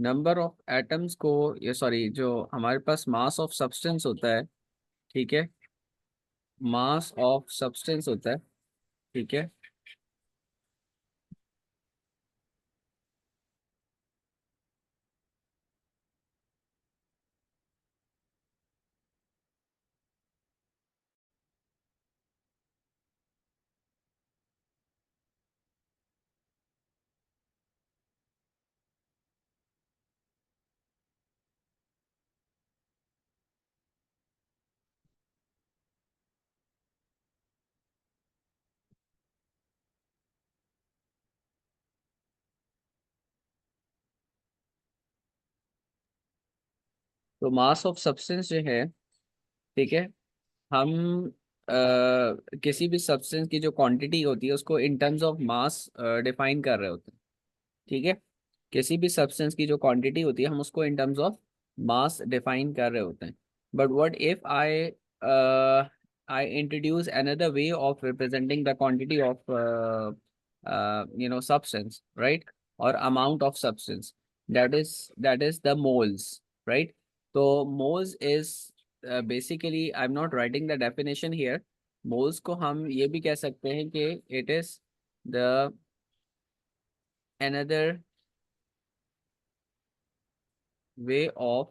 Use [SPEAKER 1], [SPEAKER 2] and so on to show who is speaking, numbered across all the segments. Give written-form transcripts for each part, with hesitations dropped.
[SPEAKER 1] Number of atoms को, ये sorry, जो हमारे पास मास ऑफ सब्सटेंस होता है, ठीक है, मास ऑफ सब्सटेंस होता है, ठीक है। तो मास ऑफ सब्सटेंस जो है, ठीक है, हम किसी भी सब्सटेंस की जो क्वांटिटी होती है उसको in terms of mass define कर रहे होते हैं, ठीक है। किसी भी सब्सटेंस की जो क्वांटिटी होती है हम उसको in terms of mass define कर रहे होते हैं। But what if I introduce another way of representing the quantity of substance, right, और amount of substance, that is the moles, right. तो moles is basically, I am not writing the definition here. Moles को हम ये भी कह सकते हैं कि it is the another way of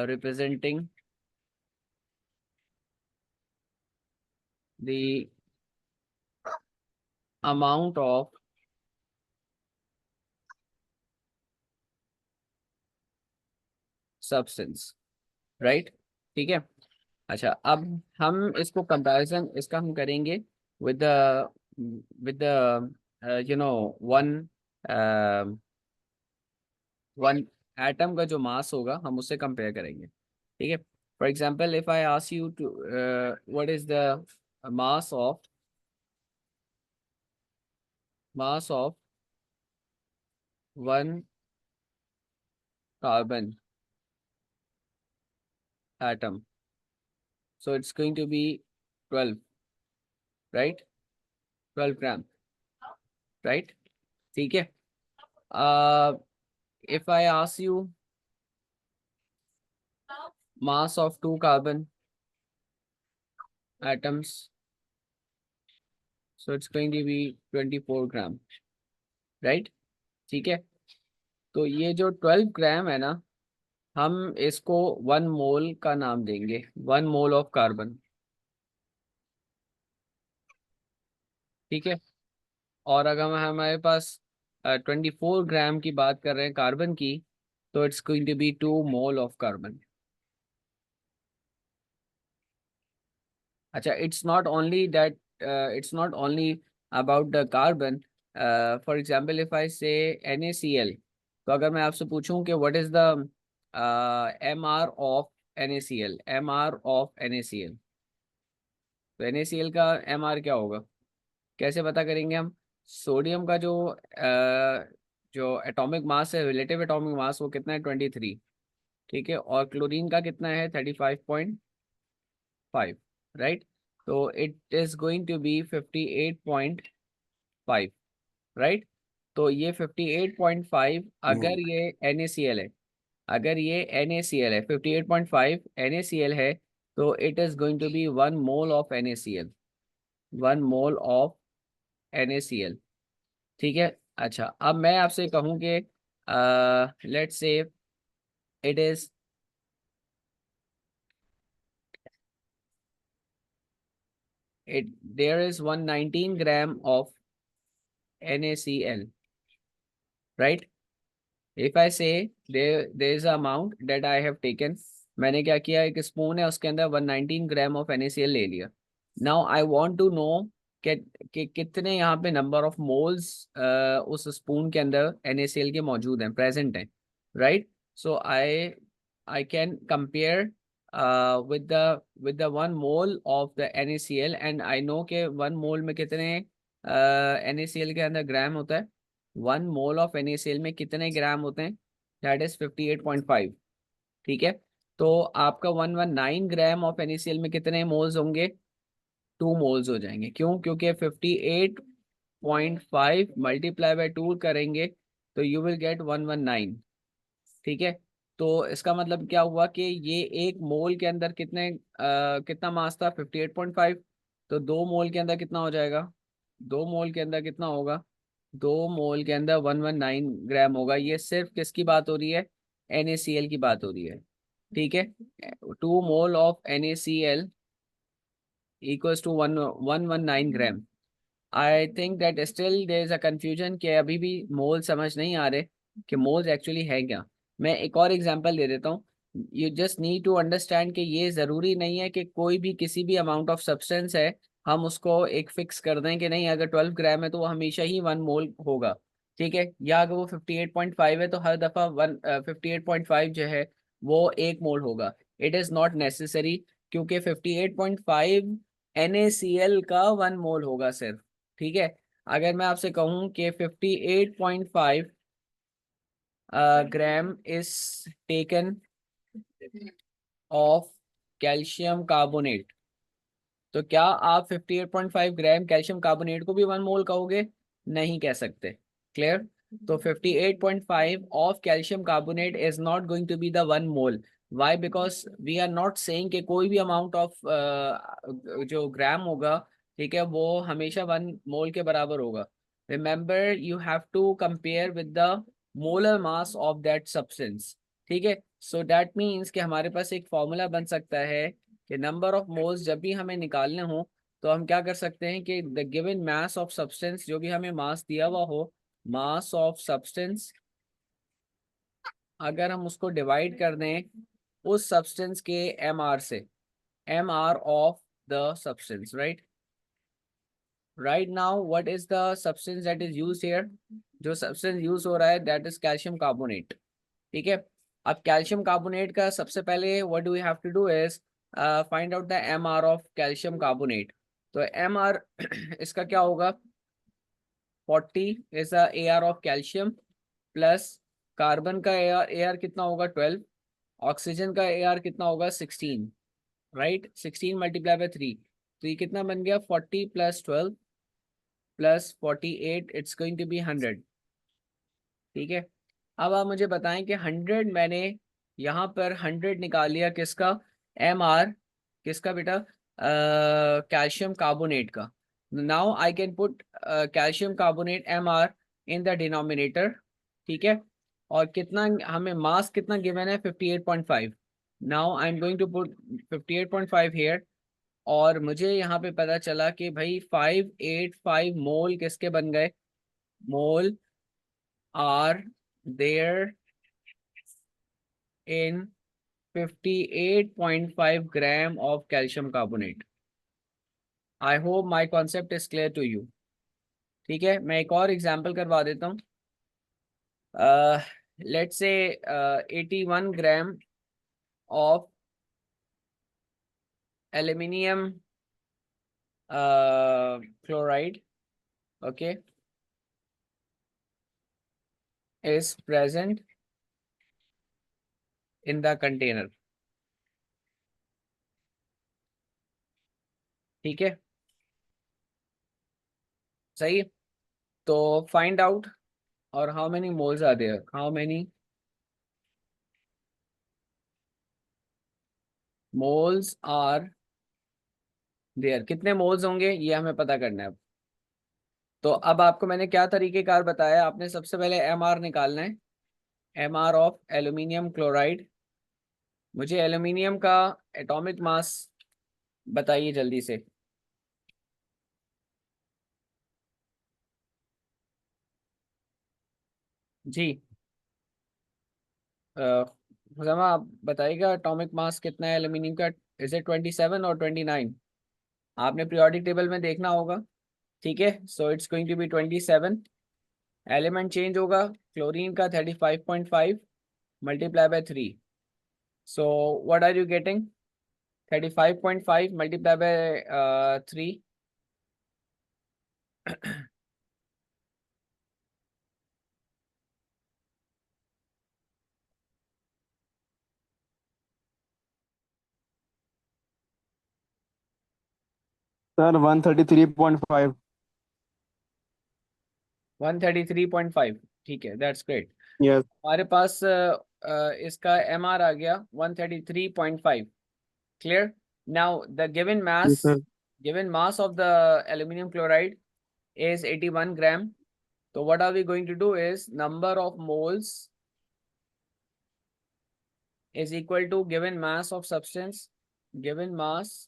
[SPEAKER 1] representing the amount of substance, right, ठीक है। अच्छा, अब हम इसको कंपैरिजन इसका हम करेंगे with the you know one one atom का जो मास होगा हम उससे कंपेयर करेंगे, ठीक है। For example, if I ask you to what is the mass of mass of one carbon atom, so it's going to be 12, right, 12 gram, right, ठीक है। uh, if I ask you mass of two carbon atoms, so it's going to be 24 gram, right, ठीक है। तो ये जो 12 ग्राम है ना, हम इसको 1 मोल का नाम देंगे, 1 मोल ऑफ कार्बन, ठीक है। और अगर हमारे पास 24 ग्राम की बात कर रहे हैं कार्बन की, तो it's going to be 2 mole of carbon. अच्छा, it's not only about the carbon. For example, if I say NaCl, तो अगर मैं आपसे पूछूं कि what is the MR of NaCl, MR of NaCl, तो NaCl का MR क्या होगा, कैसे पता करेंगे हम? सोडियम का जो एटॉमिक मास है, रिलेटिव एटॉमिक मास, वो कितना है? 23, ठीक है। और क्लोरीन का कितना है? 35.5, राइट। तो it is going to be 58.5, right. तो ये 58.5, अगर ये NaCl है, अगर ये NaCl है, 58.5 NaCl है, तो it is going to be 1 mole of NaCl, 1 mole of NaCl, ठीक है। अच्छा, अब मैं आपसे कहूँ कि let's say it is it there is 119 gram of NaCl, right? If I say there is a amount that I have taken, मैंने क्या किया, एक स्पून है उसके अंदर 119 ग्राम ऑफ NaCl ले लिया। Now I want to know कि कितने यहाँ पे नंबर ऑफ मोल्स उस स्पून के अंदर NaCl के मौजूद हैं, प्रेजेंट हैं, right. So I I can compare with the 1 mole of the NaCl, and I know के 1 मोल में कितने NaCl के अंदर ग्राम होता है, 1 मोल ऑफ NaCl में कितने ग्राम होते हैं, दैट इज 58.5, ठीक है। तो आपका 119 ग्राम ऑफ NaCl में कितने मोल्स होंगे? 2 मोल्स हो जाएंगे। क्यों? क्योंकि 58.5 मल्टीप्लाई बाय 2 करेंगे तो यू विल गेट 119, ठीक है, तो इसका मतलब क्या हुआ कि ये एक मोल के अंदर कितना मास था, 58.5। तो 2 मोल के अंदर कितना हो जाएगा, 2 मोल के अंदर कितना होगा, 2 मोल के अंदर 119 ग्राम होगा। ये सिर्फ किसकी बात हो रही है, NaCl की बात हो रही है। ठीक है, 2 mole of NaCl equals to 119 gram. I think that still there is a confusion कि अभी भी मोल समझ नहीं आ रहे कि मोल्स एक्चुअली है क्या। मैं एक और एग्जांपल दे देता हूँ। You just need to understand कि ये ज़रूरी नहीं है कि कोई भी किसी भी अमाउंट ऑफ सब्सटेंस है हम उसको एक फिक्स कर दें कि नहीं अगर 12 ग्राम है तो वो हमेशा ही 1 मोल होगा। ठीक है, या अगर वो 58.5 है तो हर दफ़ा 58.5 जो है वो 1 मोल होगा। इट इज़ नॉट नेसेसरी, क्योंकि 58.5 NaCl का 1 मोल होगा सिर्फ। ठीक है, अगर मैं आपसे कहूं कि 58.5 gram is taken of calcium carbonate, तो क्या आप 58.5 ग्राम कैल्शियम कार्बोनेट को भी 1 मोल कहोगे, नहीं कह सकते। क्लियर। तो 58.5 of calcium carbonate is not going to be the 1 mole. Why, because we are not saying कि कोई भी अमाउंट ऑफ जो ग्राम होगा, ठीक है, वो हमेशा 1 मोल के बराबर होगा। Remember you have to compare with the molar mass of that substance. ठीक है, सो दैट मीन्स कि हमारे पास एक फॉर्मूला बन सकता है कि नंबर ऑफ मोल्स जब भी हमें निकालने हो तो हम क्या कर सकते हैं कि the given mass of substance, जो भी हमें मास दिया हुआ हो, मास ऑफ सब्सटेंस, अगर हम उसको डिवाइड कर दें उस सब्सटेंस के MR से, MR of the substance, right. Right now what is the substance that is used here, जो सब्सटेंस यूज हो रहा है दैट इज कैल्शियम कार्बोनेट। ठीक है, अब कैल्शियम कार्बोनेट का सबसे पहले what do we have to do is find out the MR of calcium carbonate. तो MR इसका क्या होगा, 40 is the AR of calcium, plus carbon का AR कितना होगा, 12। ऑक्सीजन का AR कितना होगा, 16। राइट, 16 मल्टीप्लाई बाय 3, तो ये कितना बन गया, 40 plus 12 plus 48, it's going to be 100। ठीक है, अब आप मुझे बताएं कि 100 मैंने यहाँ पर 100 निकाल लिया किसका, MR किसका बेटा, कैल्शियम कार्बोनेट का। Now I can put calcium carbonate MR in the denominator. ठीक है, और कितना हमें मास कितना गिवन है, 58.5। Now I am going to put 58.5 here, और मुझे यहाँ पे पता चला कि भाई 585 मोल किसके बन गए, मोल are there in 58.5 gram of calcium carbonate. I hope my concept is clear to you. ठीक है, मैं एक और एग्जांपल करवा देता हूँ। Let's say 81 gram of aluminium chloride, okay, is present in the container। ठीक है, सही। तो फाइंड आउट, और how many moles are there, how many moles are there, कितने मोल्स होंगे ये हमें पता करना है। तो अब आपको मैंने क्या तरीकेकार बताया, आपने सबसे पहले MR निकालना है, MR ऑफ एल्यूमिनियम क्लोराइड। मुझे एल्यूमिनियम का एटॉमिक मास बताइए जल्दी से। जी, हुज़ैमा आप बताइएगा एटॉमिक मास कितना है एल्यूमिनियम का, इज इट 27 और 29? आपने पीरियोडिक टेबल में देखना होगा। ठीक है, so it's going to be 27। Element change होगा, क्लोरीन का 35.5 multiply by 3, so what are you getting, 35.5 multiply by 3।
[SPEAKER 2] Sir 133.5।
[SPEAKER 1] 133.5, ठीक है, दैट्स ग्रेट।
[SPEAKER 2] यस।
[SPEAKER 1] हमारे पास इसका MR आ गया 133.5. Clear? Now the given
[SPEAKER 2] Yes, sir.
[SPEAKER 1] mass of the aluminum chloride is 81 gram. So what are we going to do is number of moles is equal to given mass of substance, given mass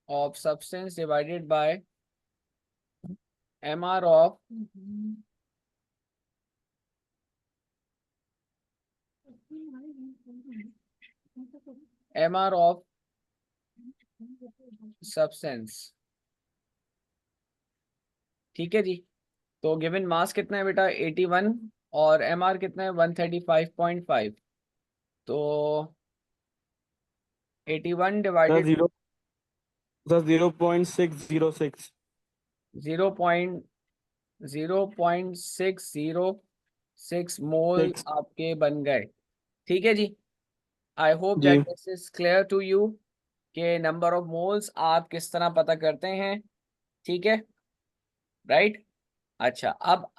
[SPEAKER 1] of substance divided by MR of substance. ठीक है जी। तो given mass कितना है बेटा 81 और MR कितना है 135.5। तो 81
[SPEAKER 2] Sir,
[SPEAKER 1] डिवाइडेड
[SPEAKER 2] 0.606.
[SPEAKER 1] 0.0606 मोल
[SPEAKER 2] 6.
[SPEAKER 1] आपके बन गए। ठीक है ji. I hope that
[SPEAKER 2] ji
[SPEAKER 1] this is clear to you कि नंबर ऑफ मोल्स आप किस तरह पता करते हैं। ठीक है, राइट। अच्छा, अब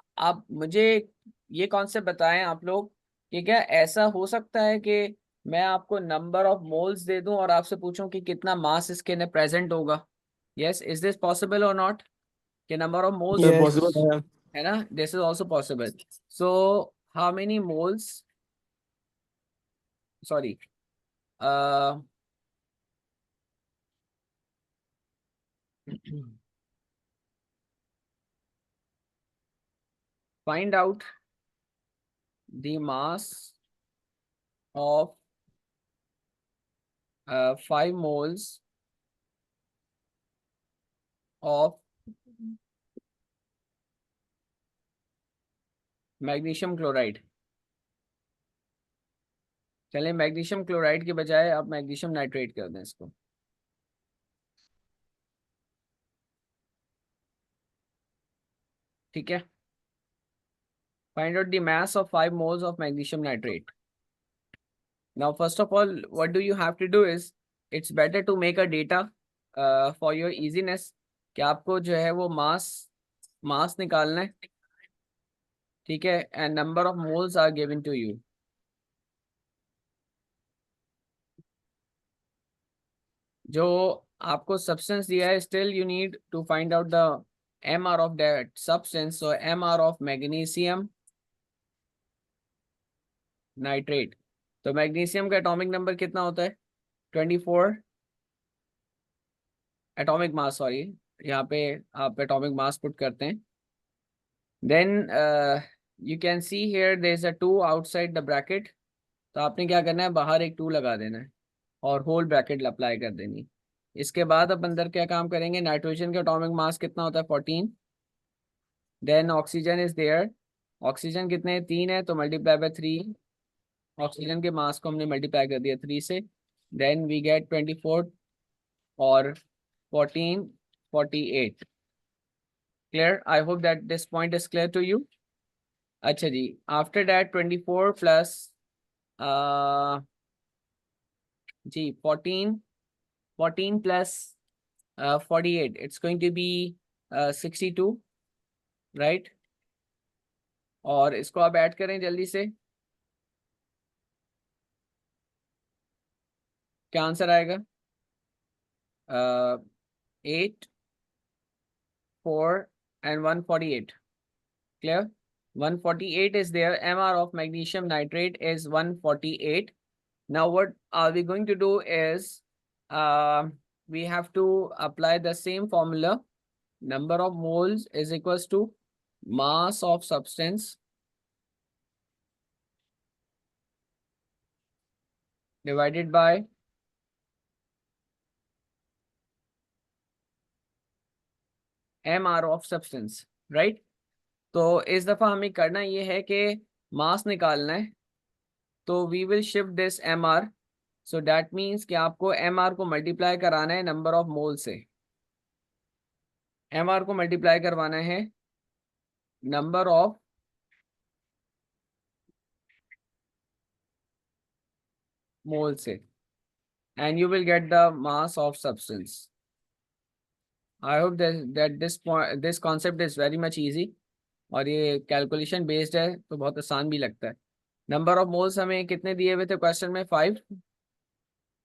[SPEAKER 1] मुझे ये कॉन्सेप्ट बताएं आप लोग कि क्या ऐसा हो सकता है कि मैं आपको नंबर ऑफ मोल्स दे दूं और आपसे पूछूं कि कितना मास इसके अंदर प्रेजेंट होगा। यस, इज दिस पॉसिबल और नॉट? कि number of moles,
[SPEAKER 2] sir possible
[SPEAKER 3] Yes.
[SPEAKER 2] है।
[SPEAKER 1] है ना, this is also possible. So how many moles, sorry, find out the mass of 5 moles of magnesium chloride. चलें, मैग्नीशियम क्लोराइड के बजाय आप magnesium nitrate कर दें इसको। ठीक है, find out the mass of 5 moles of magnesium nitrate. Now first of all, what do you have to do is, it's better to make a data for your easiness, कि आपको जो है वो मास निकालना है। ठीक है, and number of moles are given to you. जो आपको सब्सटेंस दिया है, still you need to find out the MR of that substance. So MR of magnesium nitrate. तो मैग्नीशियम का एटॉमिक नंबर कितना होता है? 24 एटॉमिक मास, सॉरी, यहाँ पे आप एटॉमिक मास पुट करते हैं। Then you can see here there is a 2 outside the bracket. तो आपने क्या करना है, बाहर एक 2 लगा देना है और होल ब्रैकेट अप्लाई कर देनी। इसके बाद अब अंदर क्या काम करेंगे, नाइट्रोजन का एटॉमिक मास कितना होता है 14। Then oxygen is there, oxygen कितने 3 है, तो मल्टीप्लाई बाय 3। ऑक्सीजन के मास को हमने मल्टीप्लाई कर दिया 3 से। देन वी गेट 24 और 14, 48। Clear? I hope that this point is clear to you. अच्छा ji, after that 24 plus ji 14 plus 48, it's going to be 62, right. और इसको आप ऐड करें जल्दी से, क्या आंसर आएगा? 8, 4 and 148. Clear? 148 is there. MR of magnesium nitrate is 148. Now what are we going to do is, we have to apply the same formula. Number of moles is equals to mass of substance divided by MR of substance, right? तो इस दफ़ा हमें करना ये है कि मास निकालना है। तो we will shift this MR। So that means कि आपको MR को मल्टीप्लाई कराना है नंबर ऑफ मोल से। MR को मल्टीप्लाई करवाना है नंबर ऑफ मोल से, and you will get the mass of substance. I hope that this concept is very much easy. और ये कैलकुलेशन बेस्ड है तो बहुत आसान भी लगता है। नंबर ऑफ मोल्स हमें कितने दिए हुए थे क्वेश्चन में, 5।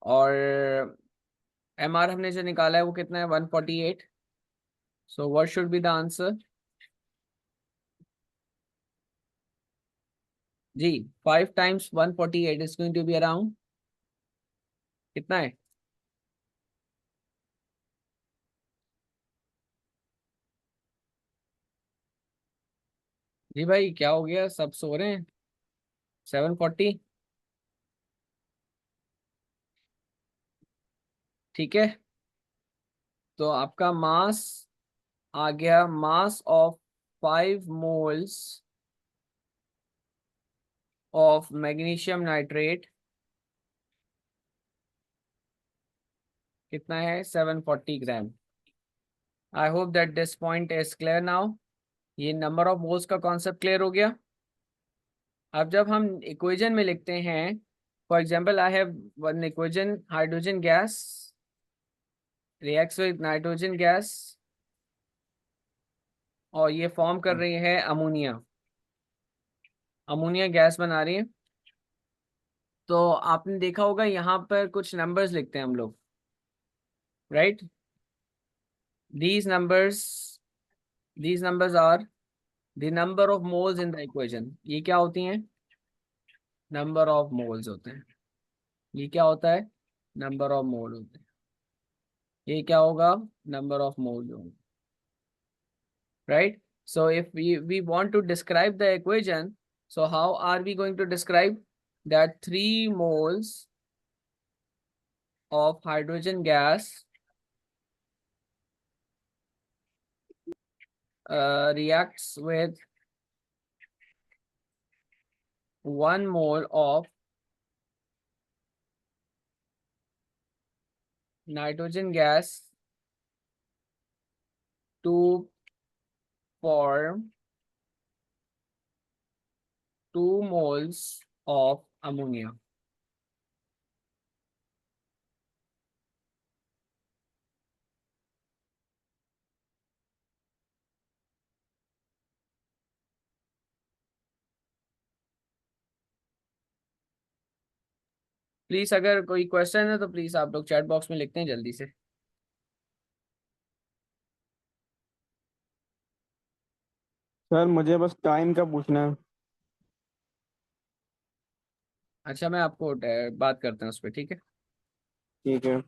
[SPEAKER 1] और एमआर हमने जो निकाला है वो कितना है, 148। So what should be the answer? जी, 5 times 148 is going to be around कितना है? जी भाई क्या हो गया, सब सो रहे हैं? 740। ठीक है, तो आपका मास आ गया, mass of 5 moles of magnesium nitrate कितना है, 740 gram. I hope that this point is clear now. ये नंबर ऑफ मोल्स का कॉन्सेप्ट क्लियर हो गया। अब जब हम इक्वेशन में लिखते हैं, for example I have one equation, hydrogen gas reacts with nitrogen gas और ये फॉर्म कर रही है अमोनिया, अमोनिया गैस बना रही है। तो आपने देखा होगा यहाँ पर कुछ नंबर्स लिखते हैं हम लोग, right? these numbers these numbers are the number of moles in the equation। ये क्या होती हैं? नंबर ऑफ मोल्स होते हैं। ये क्या होता है? नंबर ऑफ मोल होते हैं। ये क्या होगा? नंबर ऑफ मोल होंगे, right? So if we want to describe the equation, so how are we going to describe that 3 moles of hydrogen gas reacts with 1 mole of nitrogen gas to form 2 moles of ammonia। Please अगर कोई question है तो please आप लोग chat box में लिखते हैं जल्दी से।
[SPEAKER 2] सर मुझे बस टाइम का पूछना है।
[SPEAKER 1] अच्छा, मैं आपको बात करते हैं उस पर, ठीक है?
[SPEAKER 2] ठीक है।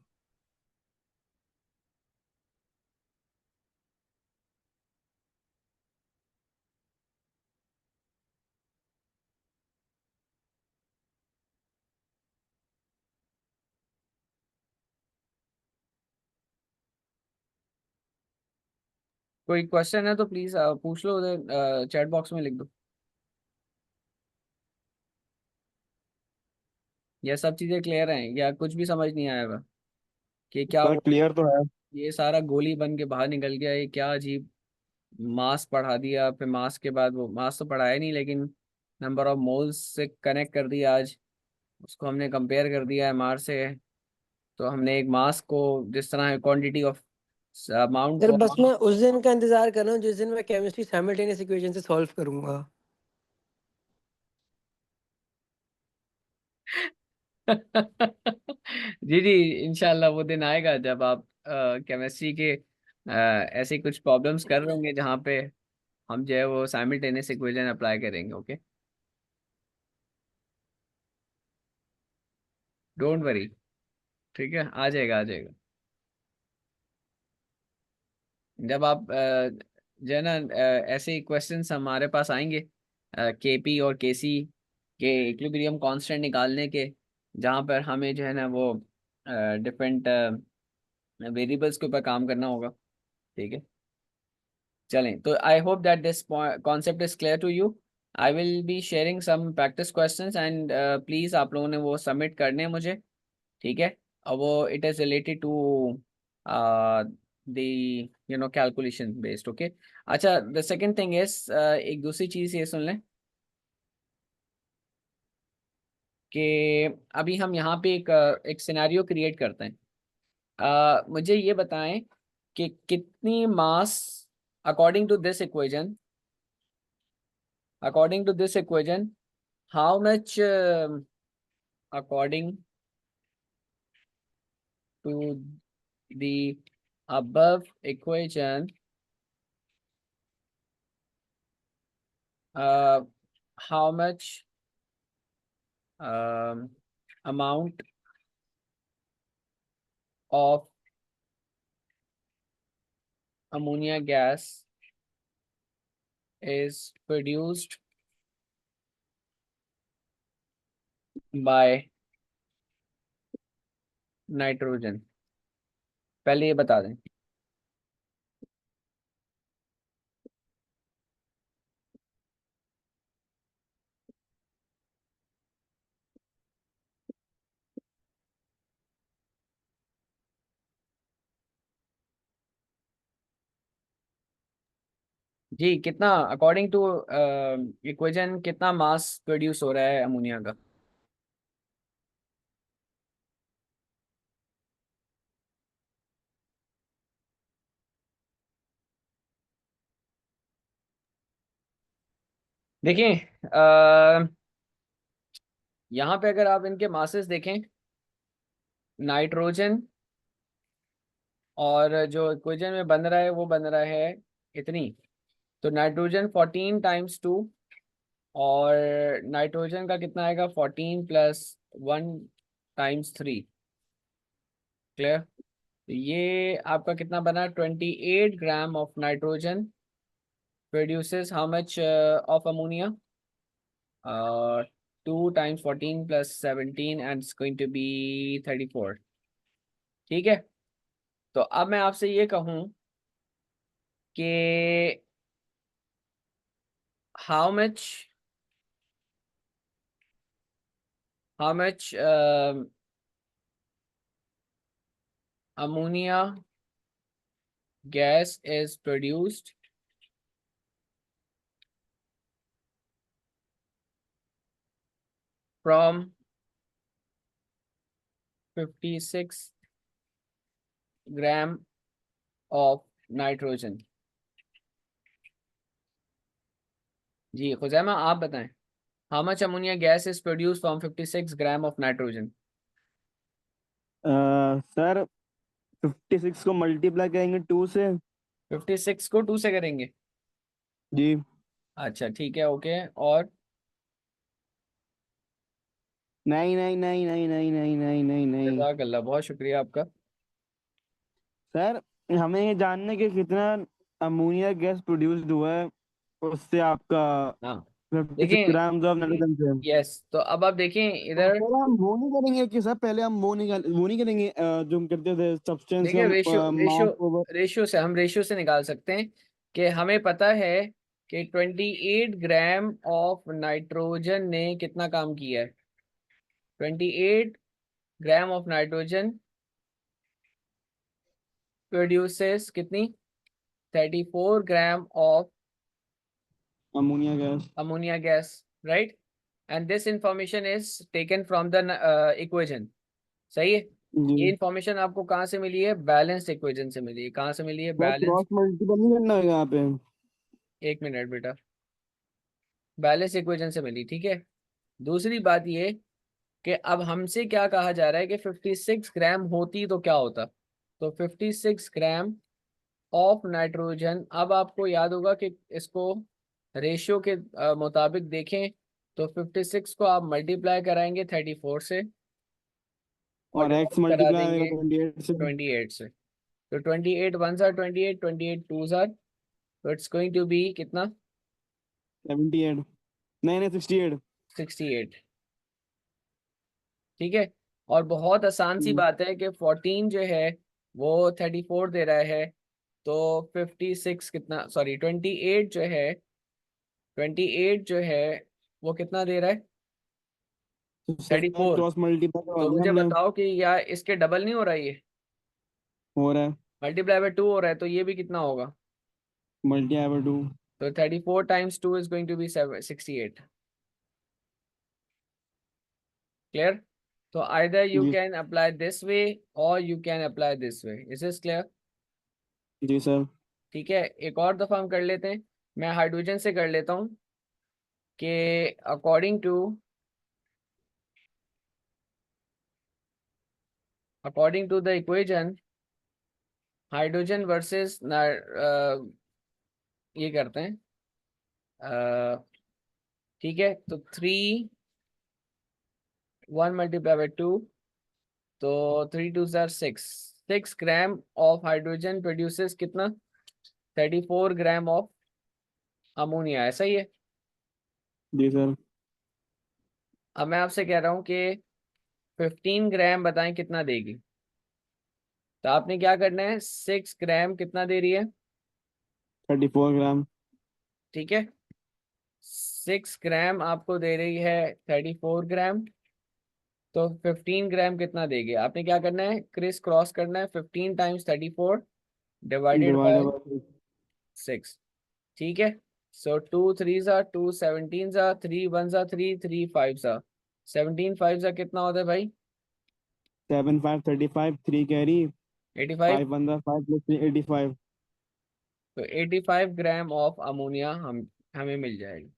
[SPEAKER 1] कोई क्वेश्चन है तो प्लीज पूछ लो उधर, चैट बॉक्स में लिख दो। ये सब चीजें क्लियर हैं या कुछ भी समझ नहीं आया हुआ कि क्या
[SPEAKER 2] सर
[SPEAKER 1] वो
[SPEAKER 2] क्लियर तो है।
[SPEAKER 1] ये सारा गोली बन के बाहर निकल गया? ये क्या अजीब मास पढ़ा दिया, फिर मास के बाद वो मास तो पढ़ाया नहीं लेकिन नंबर ऑफ मोल्स से कनेक्ट कर दिया आज, उसको हमने कंपेयर कर दिया एमआर से। तो हमने एक मास को जिस तरह क्वांटिटी ऑफ अमाउंट
[SPEAKER 3] सर
[SPEAKER 1] को
[SPEAKER 3] बस मैं उस दिन का इंतजार कर रहा हूँ जिस दिन मैं केमिस्ट्री साइमल्टेनियस इक्वेशन से सॉल्व करूंगा।
[SPEAKER 1] जी जी, इंशाल्लाह वो दिन आएगा जब आप केमिस्ट्री के ऐसे कुछ प्रॉब्लम्स कर रहे होंगे जहाँ पे हम जो है वो साइमल्टेनियस इक्वेशन अप्लाई करेंगे। ओके, डोंट वरी, ठीक है, आ जाएगा आ जाएगा। जब आप जो है ना ऐसे क्वेश्चंस हमारे पास आएंगे केपी और केसी के इक्विलिब्रियम कांस्टेंट निकालने के, जहाँ पर हमें जो है ना वो डिफरेंट वेरिएबल्स के ऊपर काम करना होगा, ठीक है? चलें, तो I hope that this concept is clear to you. I will be sharing some practice questions and please आप लोगों ने वो सबमिट करने हैं मुझे, ठीक है? और वो it is related to the calculation based. Okay, अच्छा, द सेकंड थिंग इज, एक दूसरी चीज ये सुन लें कि अभी हम यहाँ पे एक सिनेरियो क्रिएट करते हैं। मुझे ये बताएं कि कितनी mass, according to this equation, According to this equation, how much according to the above equation, how much amount of ammonia gas is produced by nitrogen? पहले ये बता दें। जी कितना, अकॉर्डिंग टू इक्वेशन, कितना मास प्रोड्यूस हो रहा है अमोनिया का? देखिए यहाँ पे अगर आप इनके मासेस देखें, नाइट्रोजन और जो इक्वेशन में बन रहा है वो बन रहा है इतनी, तो नाइट्रोजन 14 टाइम्स 2 और नाइट्रोजन का कितना आएगा 14 प्लस 1 टाइम्स 3। क्लियर? तो ये आपका कितना बना, 28 gram of nitrogen produces how much of ammonia, 2 times 14 plus 17 and it's going to be 34। ठीक है, तो अब मैं आपसे ये कहूँ कि how much ammonia gas is produced from 56 gram of nitrogen? जी खुजैमा आप बताएं, how much ammonia gas is produced from 56 gram of nitrogen?
[SPEAKER 2] Sir 56 को मल्टीप्लाई करेंगे 2 से।
[SPEAKER 1] 56 को 2 से करेंगे?
[SPEAKER 2] जी।
[SPEAKER 1] अच्छा ठीक है, ओके। और
[SPEAKER 2] नहीं नहीं नहीं नहीं नहीं नहीं नहीं नहीं नहीं
[SPEAKER 1] जज़ाकल्लाह, बहुत शुक्रिया आपका।
[SPEAKER 2] सर, हमें ये जानने के कितना अमोनिया गैस प्रोड्यूस्ड हुआ है उससे आपका
[SPEAKER 1] हाँ
[SPEAKER 2] 56
[SPEAKER 1] देखें,
[SPEAKER 2] ग्राम ऑफ नाइट्रोजन से।
[SPEAKER 1] यस, तो अब आप देखें
[SPEAKER 2] तो
[SPEAKER 1] इधर।
[SPEAKER 2] पहले हम वो नहीं करेंगे कि सर पहले हम वो नहीं करेंगे जो हम करते थे सब्सटेंस
[SPEAKER 1] देखिए रेशियो
[SPEAKER 2] का
[SPEAKER 1] रेशियो
[SPEAKER 2] मास ओवर।
[SPEAKER 1] रेशियो से हम रेशियो से निकाल सकते हैं कि हमें पता है कि 28 ग्राम ऑफ नाइट्रोजन ने कितना काम किया है। 28 ग्राम ऑफ नाइट्रोजन प्रोड्यूसेस कितनी, 34 gram of
[SPEAKER 2] ammonia gas.
[SPEAKER 1] ammonia gas, right? And this information is taken from the equation। सही है?
[SPEAKER 2] जी
[SPEAKER 1] ये इंफॉर्मेशन आपको कहाँ से मिली है? बैलेंस्ड इक्वेशन से मिली है। कहाँ से मिली है?
[SPEAKER 2] Sir,
[SPEAKER 1] balance.
[SPEAKER 2] क्रॉस मल्टीपल नहीं करना है यहाँ पे।
[SPEAKER 1] एक मिनट बेटा, बैलेंस इक्वेशन से मिली, ठीक है। दूसरी बात ये कि अब हमसे क्या कहा जा रहा है कि 56 ग्राम होती तो क्या होता, तो 56 ग्राम ऑफ नाइट्रोजन, अब आपको याद होगा कि इसको रेशियो के मुताबिक देखें तो 56 को आप मल्टीप्लाई कराएंगे 34 से और
[SPEAKER 2] और एक्स
[SPEAKER 1] डिवाइड करा
[SPEAKER 2] मल्टीप्लाई
[SPEAKER 1] देंगे
[SPEAKER 2] 28 से।
[SPEAKER 1] 28 से। तो 28 1 आर 28, 28 2 आर, तो इट्स गोइंग टू बी कितना,
[SPEAKER 2] 78। नहीं नहीं 68।
[SPEAKER 1] 68। ठीक है, और बहुत आसान सी बात है कि 14 जो है वो 34 दे रहा है, तो 56 कितना, सॉरी 28 जो है, 28 जो है वो कितना दे रहा है,
[SPEAKER 2] सर
[SPEAKER 1] 34।
[SPEAKER 2] क्रॉस मल्टीप्लाई करवा
[SPEAKER 1] तो
[SPEAKER 2] दिया
[SPEAKER 1] मुझे
[SPEAKER 2] हमने।
[SPEAKER 1] बताओ कि या इसके डबल नहीं हो रहा, ये
[SPEAKER 2] हो रहा है
[SPEAKER 1] मल्टीप्लाई बाय 2 हो रहा है, तो ये भी कितना होगा,
[SPEAKER 2] मल्टीप्लाई बाय 2।
[SPEAKER 1] तो 34 times 2 is going to be 68। Clear? तो either you
[SPEAKER 2] ji
[SPEAKER 1] can apply this way और you can apply this way. Is this clear?
[SPEAKER 2] Ji sir.
[SPEAKER 1] ठीक है, एक और दफा हम कर लेते हैं, मैं हाइड्रोजन से कर लेता हूँ। कि according to the equation hydrogen versus ये करते हैं, ठीक है। तो 3 1 मल्टीप्लाई बाई 2, तो 3 2 6 ग्राम ऑफ हाइड्रोजन प्रोड्यूसेस कितना, 34 ग्राम ऑफ अमोनिया, ऐसा ही है।
[SPEAKER 2] जी सर।
[SPEAKER 1] अब मैं आपसे कह रहा हूँ कि 15 ग्राम बताएं कितना देगी। तो आपने क्या करना है, 6 ग्राम कितना दे रही है,
[SPEAKER 2] 34 ग्राम।
[SPEAKER 1] ठीक है। 6 ग्राम आपको दे रही है 34 ग्राम, तो 15 ग्राम कितना देगी। आपने क्या करना है, क्रिस क्रॉस करना है, 15 times 34 divided
[SPEAKER 2] divide
[SPEAKER 1] by
[SPEAKER 2] by
[SPEAKER 1] 6, ठीक है। सो 2 3 सा 2, 17 सा 3, 1 सा 3, 3 5 सा 17, 5 सा कितना होता है भाई,
[SPEAKER 2] 7 5 35 3 कैरी
[SPEAKER 1] 85।
[SPEAKER 2] 5 1 5 प्लस 3 85।
[SPEAKER 1] तो 85 ग्राम ऑफ अमोनिया हमें मिल जाएगी।